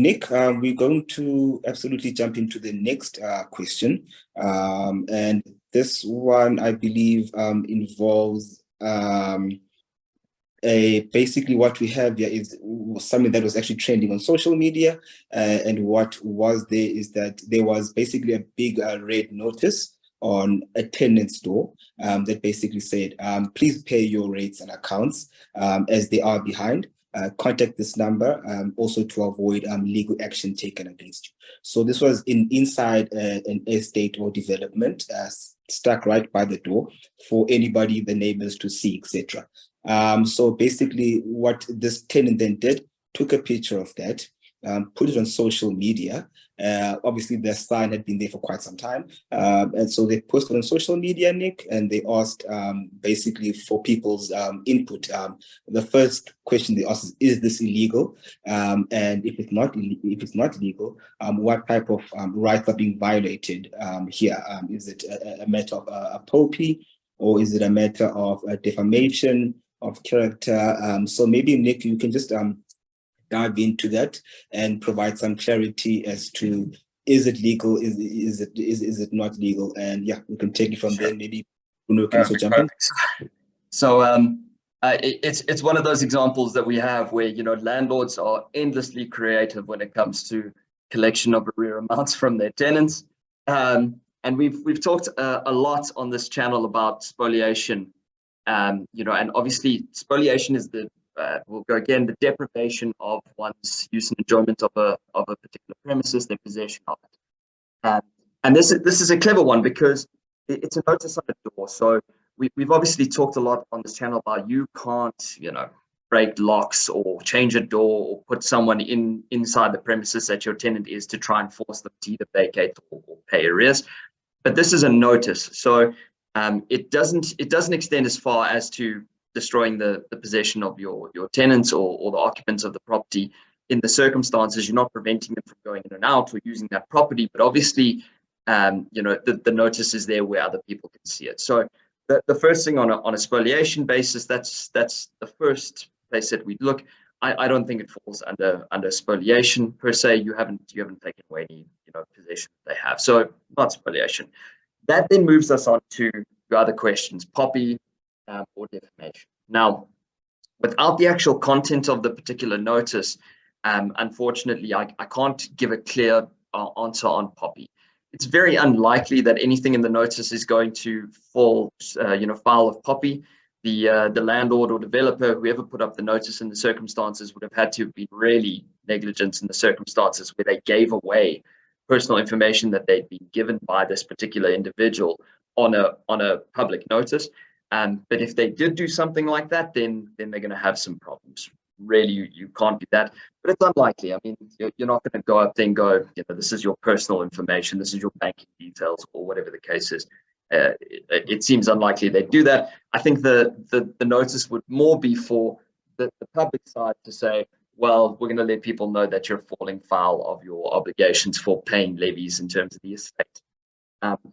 Nick, we're going to absolutely jump into the next question. And this one, I believe, involves basically what we have here is something that was actually trending on social media. And what was there is that there was basically a big red notice on a tenant's door that basically said, please pay your rates and accounts as they are behind. Contact this number also to avoid legal action taken against you. So this was inside an estate or development stuck right by the door for anybody, the neighbors to see, etc. So basically what this tenant then did, took a picture of that, put it on social media. Obviously the sign had been there for quite some time. And so they posted on social media, Nick, and they asked basically for people's input. The first question they asked is this illegal? And if it's not illegal, what type of rights are being violated here? Is it a matter of appropriate, or is it a matter of defamation of character? So maybe, Nick, you can just dive into that and provide some clarity as to, is it legal, is it not legal? And yeah, we can take it from there. Maybe Bruno can also jump in. So it's one of those examples that we have where, you know, landlords are endlessly creative when it comes to collection of arrear amounts from their tenants. And we've talked a lot on this channel about spoliation. You know, and obviously spoliation is we'll go again, the deprivation of one's use and enjoyment of a particular premises, their possession of it. And this is a clever one because it's a notice on the door. So we've obviously talked a lot on this channel about you can't, you know, break locks or change a door or put someone inside the premises that your tenant is to try and force them to either vacate or pay arrears. But this is a notice. So it doesn't extend as far as to destroying the possession of your tenants or the occupants of the property. In the circumstances, you're not preventing them from going in and out or using that property, but obviously, you know, the notice is there where other people can see it. So the first thing on a spoliation basis, that's the first place that we look. I don't think it falls under spoliation per se. You haven't taken away any, you know, possession they have, so not spoliation. That then moves us on to the other questions, POPI or defamation. Now, without the actual content of the particular notice, unfortunately, I can't give a clear answer on POPI. It's very unlikely that anything in the notice is going to fall, you know, foul of POPI. The landlord or developer, whoever put up the notice in the circumstances, would have had to have been really negligent in the circumstances where they gave away personal information that they'd been given by this particular individual on a public notice. But if they did do something like that, then they're going to have some problems. Really, you can't do that. But it's unlikely. I mean, you're not going to go up there and go, you know, this is your personal information, this is your banking details, or whatever the case is. It seems unlikely they do that. I think the notice would more be for the public side to say, well, we're going to let people know that you're falling foul of your obligations for paying levies in terms of the estate.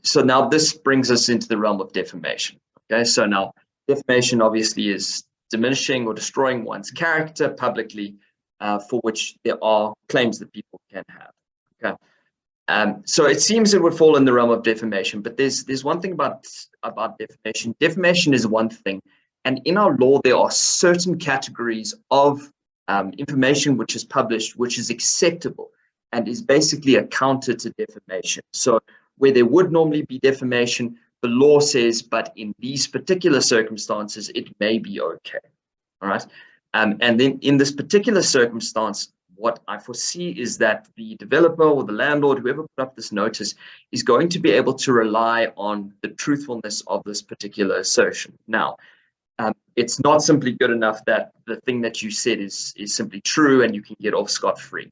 So now this brings us into the realm of defamation. Okay, so now defamation obviously is diminishing or destroying one's character publicly, for which there are claims that people can have. Okay, so it seems it would fall in the realm of defamation, but there's one thing about defamation. Defamation is one thing, and in our law there are certain categories of information which is published which is acceptable and is basically a counter to defamation. So where there would normally be defamation, the law says, but in these particular circumstances, it may be okay. All right. And then in this particular circumstance, what I foresee is that the developer or the landlord, whoever put up this notice, is going to be able to rely on the truthfulness of this particular assertion. Now, it's not simply good enough that the thing that you said is simply true and you can get off scot-free.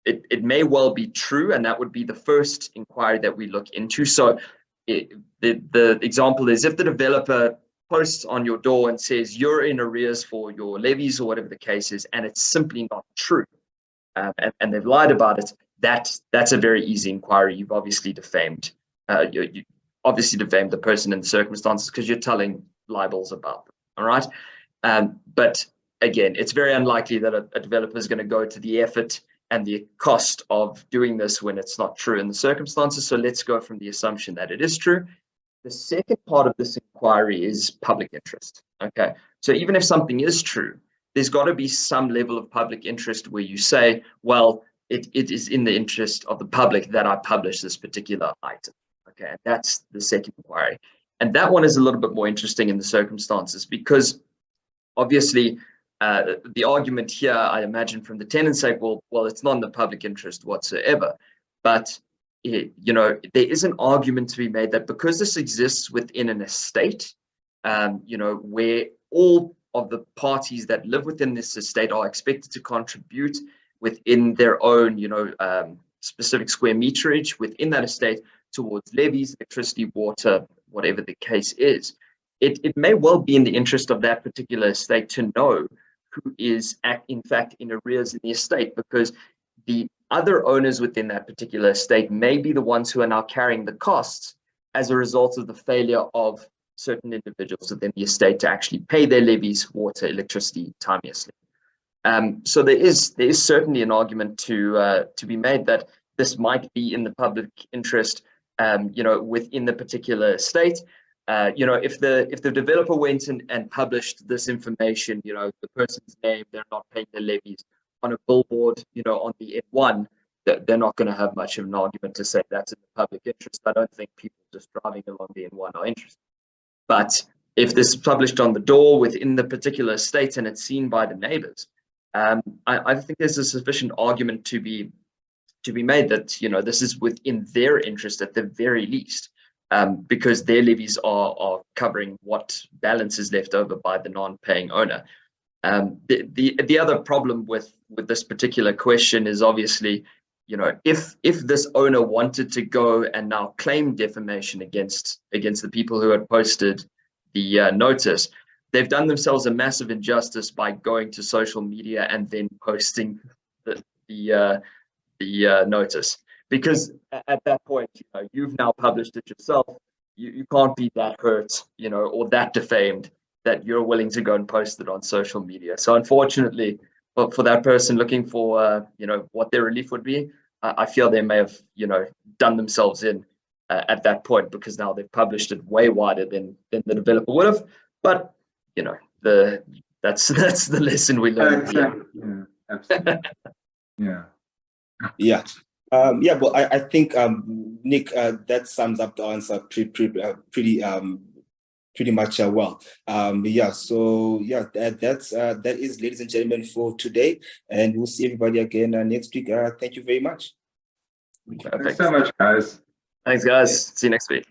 It may well be true, and that would be the first inquiry that we look into. So the example is, if the developer posts on your door and says you're in arrears for your levies or whatever the case is, and it's simply not true, and they've lied about it, that's a very easy inquiry. You've obviously defamed. You obviously defamed the person in the circumstances because you're telling libels about them. All right, but again, it's very unlikely that a developer is going to go to the effort and the cost of doing this when it's not true in the circumstances. So let's go from the assumption that it is true. The second part of this inquiry is public interest. Okay, so even if something is true, there's got to be some level of public interest where you say, well, it is in the interest of the public that I publish this particular item. Okay, and that's the second inquiry. And that one is a little bit more interesting in the circumstances because obviously the argument here, I imagine from the tenant's sake, well, it's not in the public interest whatsoever. But you know, there is an argument to be made that because this exists within an estate, you know, where all of the parties that live within this estate are expected to contribute within their own, you know, specific square meterage within that estate towards levies, electricity, water, whatever the case is. It may well be in the interest of that particular estate to know who is in fact in arrears in the estate, because the other owners within that particular estate may be the ones who are now carrying the costs as a result of the failure of certain individuals within the estate to actually pay their levies, water, electricity timeously. So there is certainly an argument to be made that this might be in the public interest, you know, within the particular estate. You know, if the developer went and published this information, you know, the person's name, they're not paying their levies on a billboard, you know, on the N1, they're not going to have much of an argument to say that's in the public interest. I don't think people just driving along the N1 are interested. But if this is published on the door within the particular estate and it's seen by the neighbors, I think there's a sufficient argument to be made that, you know, this is within their interest at the very least, because their levies are covering what balance is left over by the non-paying owner. The other problem with this particular question is obviously, you know, if this owner wanted to go and now claim defamation against the people who had posted the notice, they've done themselves a massive injustice by going to social media and then posting the notice, because at that point, you know, you've now published it yourself. You can't be that hurt, you know, or that defamed that you're willing to go and post it on social media. So unfortunately, for that person looking for, you know, what their relief would be, I feel they may have, you know, done themselves in at that point, because now they've published it way wider than the developer would have. But, you know, that's the lesson we learned. Exactly. Yeah, absolutely. Yeah. Yeah. Yeah, well, I think, Nick, that sums up the answer pretty much well. Yeah, so yeah, that is, ladies and gentlemen, for today, and we'll see everybody again next week. Thank you very much. Thanks so much, guys. Thanks, guys. See you next week.